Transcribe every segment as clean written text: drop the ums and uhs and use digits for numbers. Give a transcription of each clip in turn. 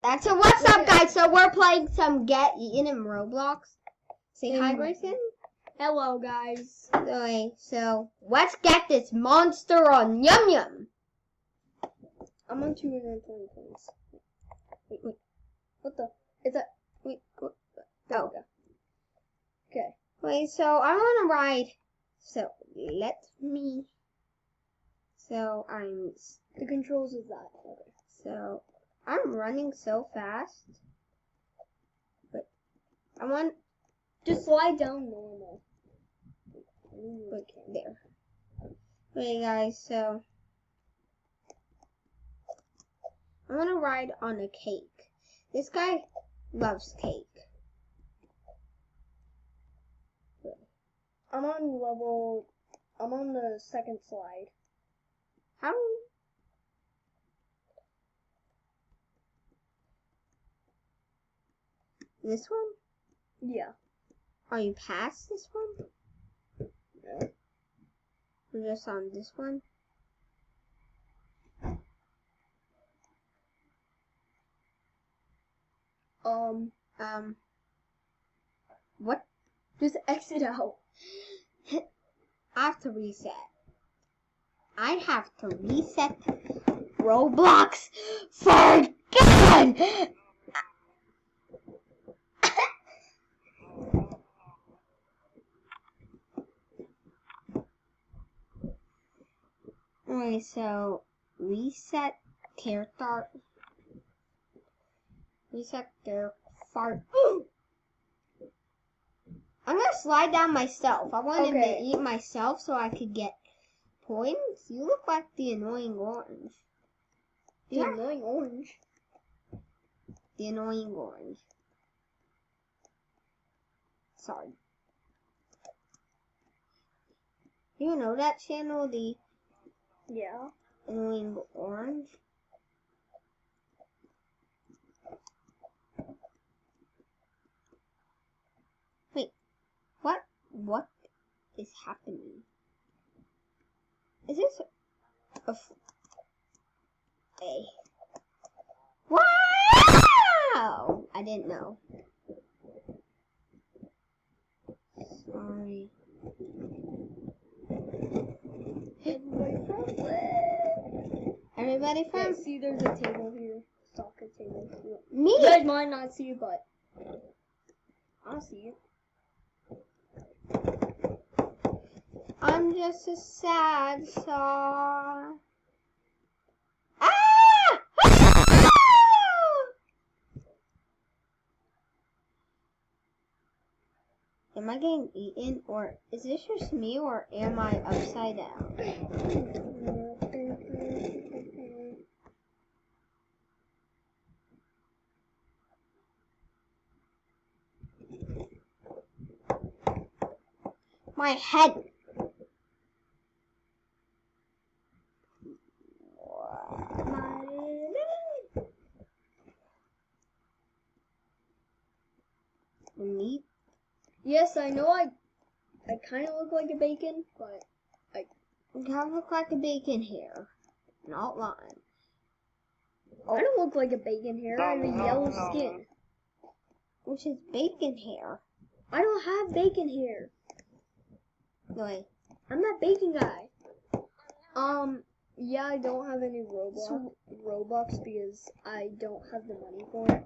That's a what's up, guys. So we're playing some Get Eaten in Roblox. Say hi, Grayson. Hello, guys. Okay, so let's get this monster on Yum Yum. I'm on 220 points. Wait. What the? Is that? Wait. What? Oh. Okay. Wait, so I want to ride. So let me. So I'm. The controls is that. Okay. So I'm running so fast. But I want. Just slide down normal. Look there. Okay, guys, so I want to ride on a cake. This guy loves cake. I'm on the second slide. How? This one? Yeah. Are you past this one? No. We're just on this one. What? Just exit out. I have to reset. I'd have to reset Roblox for good! Okay, so reset character. Reset character. I'm gonna slide down myself. I wanted to eat myself so I could get points. You look like the annoying orange. The annoying orange. The annoying orange. Sorry. You know that channel, the annoying orange? Wait, what is happening? Is this a wow! I didn't know. Sorry. Everybody from? Yeah, see, there's a table here. Soccer table. Me? You guys might not see it, but I'll see it. I'm just a sad song. Ah! Am I getting eaten, or is this just me, or am I upside down? My head. Meat. Yes, I know I kind of look like a bacon, but I look like a bacon hair. Not lying. I don't look like a bacon hair. I have a yellow skin. Which is bacon hair. I don't have bacon hair. Wait. I'm that bacon guy. Yeah, I don't have any Robux because I don't have the money for it.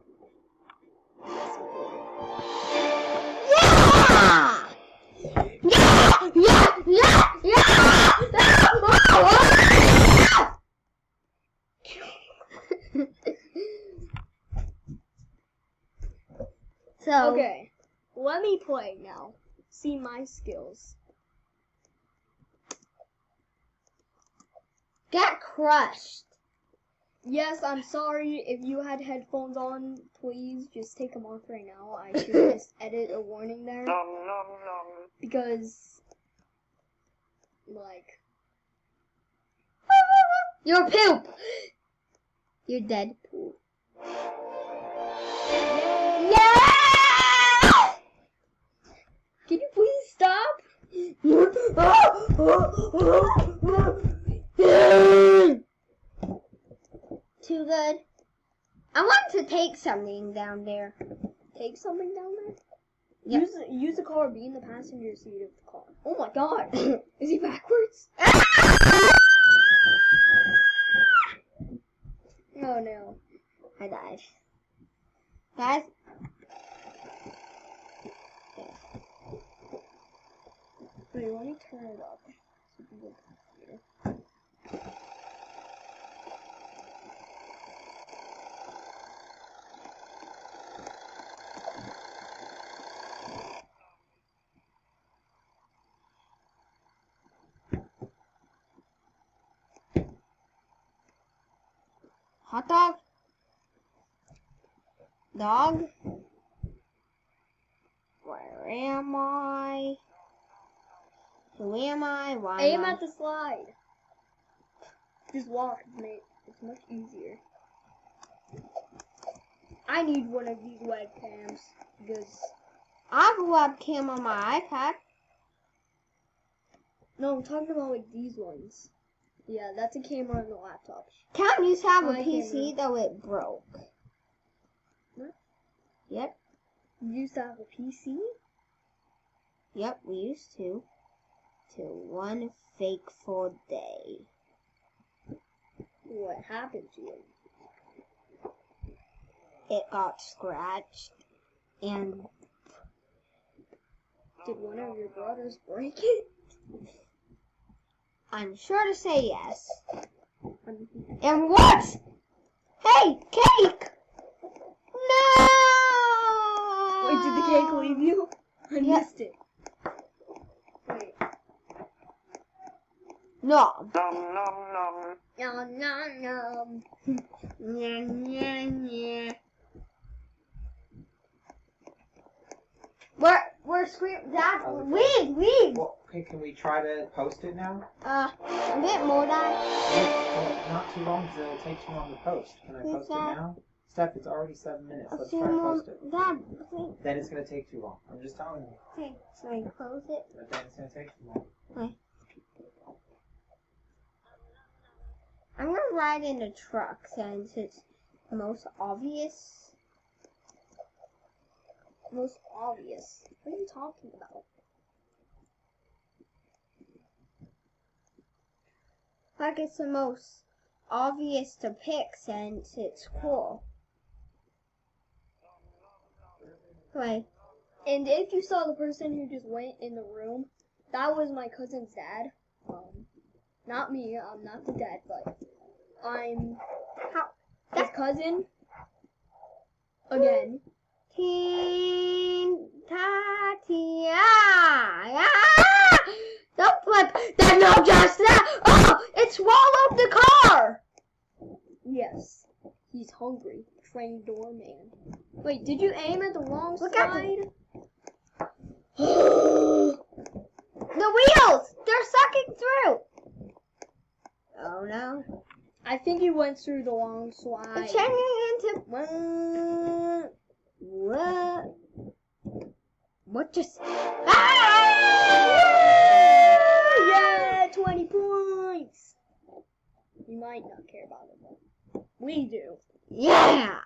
So okay, let me play now. See my skills. Get crushed. Yes, I'm sorry if you had headphones on. Please just take them off right now. I should just edit a warning there because, like, you're poop. You're dead poop. Yeah! Can you please stop? Too good. I want to take take something down there. Take something down there? Yep. Use the car, be in the passenger seat of the car. Oh my god! Is he backwards? Oh no. I died. Guys. Wait, let me turn it up. Hot dog? Dog? Where am I? Who am I? Why Aim am I? at the slide. Just walk, mate. It's much easier. I need one of these webcams because I have a webcam on my iPad. no, I'm talking about like these ones. Yeah, that's a camera on the laptop. Can't you have a My PC though it broke? What? Yep. You used to have a PC? Yep, we used to. Till one fateful day. What happened to it? It got scratched and Did one of your brothers break it? I'm sure to say yes. And what? Hey, cake! No! Wait, did the cake leave you? I missed it. Wait. No. Nom nom nom. Yeah, yeah, yeah. We're screaming. Dad, leave. Well, okay, can we try to post it now? A bit more, Dad. Well, not too long, because it'll take too long to post. Can I post it now? Steph, it's already 7 minutes. A Let's few try to more. post it. Dad, please. Then it's going to take too long. I'm just telling you. Okay, so I close it. But then it's going to take too long. Okay. I'm gonna ride in the truck since it's the most obvious. Most obvious. What are you talking about? Like it's the most obvious to pick since it's cool. Like, And if you saw the person who just went in the room, that was my cousin's dad. Not me. I'm not the dad, but I'm his cousin. Again. Teen Tatia. Ah! Don't flip. There's no just that. Oh, it swallowed the car. Yes. He's hungry. Trained doorman. Wait, did you aim at the wrong Look at side? The wheels. They're sucking through. Oh no. I think he went through the wrong slide. It's changing into What? what just Yeah, 20 points. You might not care about it, but we do. yeah.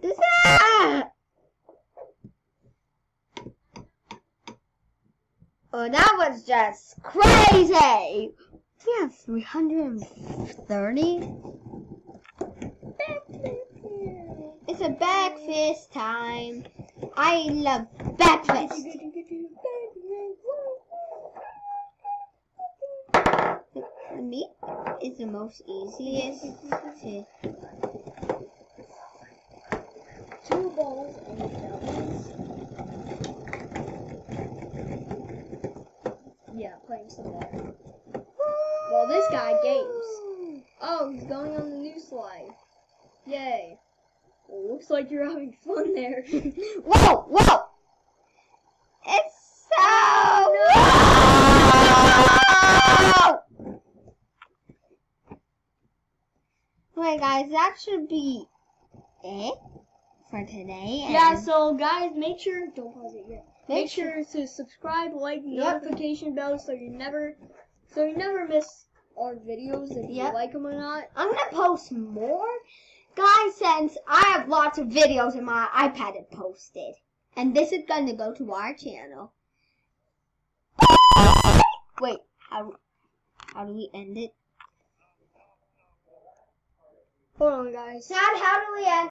This Oh, that was just crazy. We have 330. It's a backfist time. I love backfist. The meat is the most easiest to. 2 balls and balance. Yeah, playing some more. Well, this guy games. Oh, he's going on the new slide. Yay. Well, looks like you're having fun there. Whoa, whoa! It's so. Wait, guys, that should be it for today. Yeah, and so guys, make sure, don't pause it yet. Make sure- sure to subscribe, like, Yep. notification bell so you never miss our videos if you Yep. like them or not. I'm gonna post more, guys, since I have lots of videos in my iPad to posted, and this is gonna go to our channel. Wait, how do we end it? Hold on, guys. Dad, how do we end?